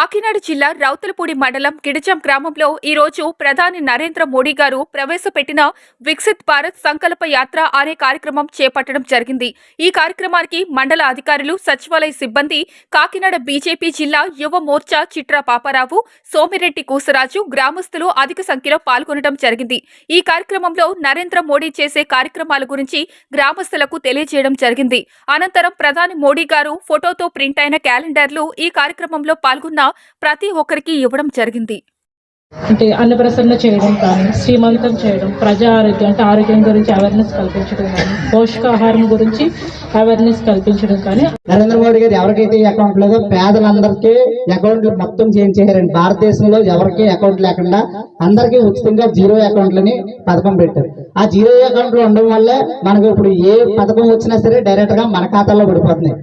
కాకినాడ జిల్లా రౌతులపూడి మండలం గిడిజం గ్రామంలో ఈ రోజు ప్రధాని నరేంద్ర మోడీ గారు ప్రవేశపెట్టిన వికసిత్ భారత్ సంకల్ప యాత్ర అనే కార్యక్రమం చేపట్టడం జరిగింది. ఈ కార్యక్రమానికి మండల అధికారులు, సచివాలయ సిబ్బంది, కాకినాడ బీజేపీ జిల్లా యువ మోర్చా చిట్రా పాపారావు, సోమిరెడ్డి కూసరాజు, గ్రామస్తులు అధిక సంఖ్యలో పాల్గొనడం జరిగింది. ఈ కార్యక్రమంలో నరేంద్ర మోడీ చేసే కార్యక్రమాల గురించి గ్రామస్తులకు తెలియజేయడం జరిగింది. అనంతరం ప్రధాని మోడీ గారు ఫోటోతో ప్రింట్ అయిన క్యాలెండర్లు ఈ కార్యక్రమంలో పాల్గొన్న ప్రతి ఒక్కరికి ఇవ్వడం జరిగింది. అంటే అన్నప్రసన్న చేయడం కానీ, శ్రీమంతం చేయడం, ప్రజా ఆరోగ్యం అంటే ఆరోగ్యం గురించి అవేర్నెస్ కల్పించడం కానీ, పోషకాహారం గురించి అవేర్నెస్ కల్పించడం కానీ. నరేంద్ర మోడీ గారు ఎవరికైతే అకౌంట్ లేదో పేదలందరికీ అకౌంట్లు మొత్తం చేంజ్ చేశారండి. భారతదేశంలో ఎవరికి అకౌంట్ లేకుండా అందరికీ ఉచితంగా జీరో అకౌంట్లని పథకం పెట్టారు. ఆ జీరో అకౌంట్లు ఉండడం వల్లే మనకు ఇప్పుడు ఏ పథకం వచ్చినా సరే డైరెక్ట్ గా మన ఖాతాలో పడిపోతున్నాయి.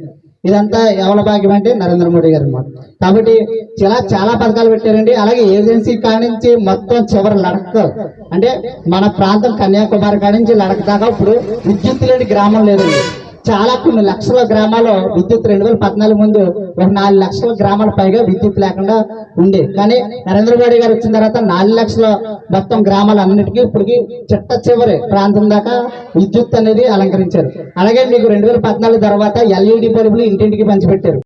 ఇదంతా ఎవరి భాగ్యం అంటే నరేంద్ర మోడీ గారు అన్నమాట. కాబట్టి చాలా పథకాలు పెట్టారండి. అలాగే ఏజెన్సీ కానించి మొత్తం చివరి లడక్ అంటే మన ప్రాంతం కన్యాకుమారి కానించి లడక్ దాకా ఇప్పుడు విద్యుత్ లేని గ్రామం లేదండి. కొన్ని లక్షల గ్రామాల్లో విద్యుత్ 2014 ముందు ఒక 4 లక్షల గ్రామాల పైగా విద్యుత్ లేకుండా ఉంది. కానీ నరేంద్ర మోడీ గారు వచ్చిన తర్వాత 4 లక్షల మొత్తం గ్రామాలన్నిటికీ ఇప్పటికి చివరి ప్రాంతం దాకా విద్యుత్ అనేది అలంకరించారు. అలాగే మీకు 2014 తర్వాత LED బల్బులు ఇంటింటికి పంచిపెట్టారు.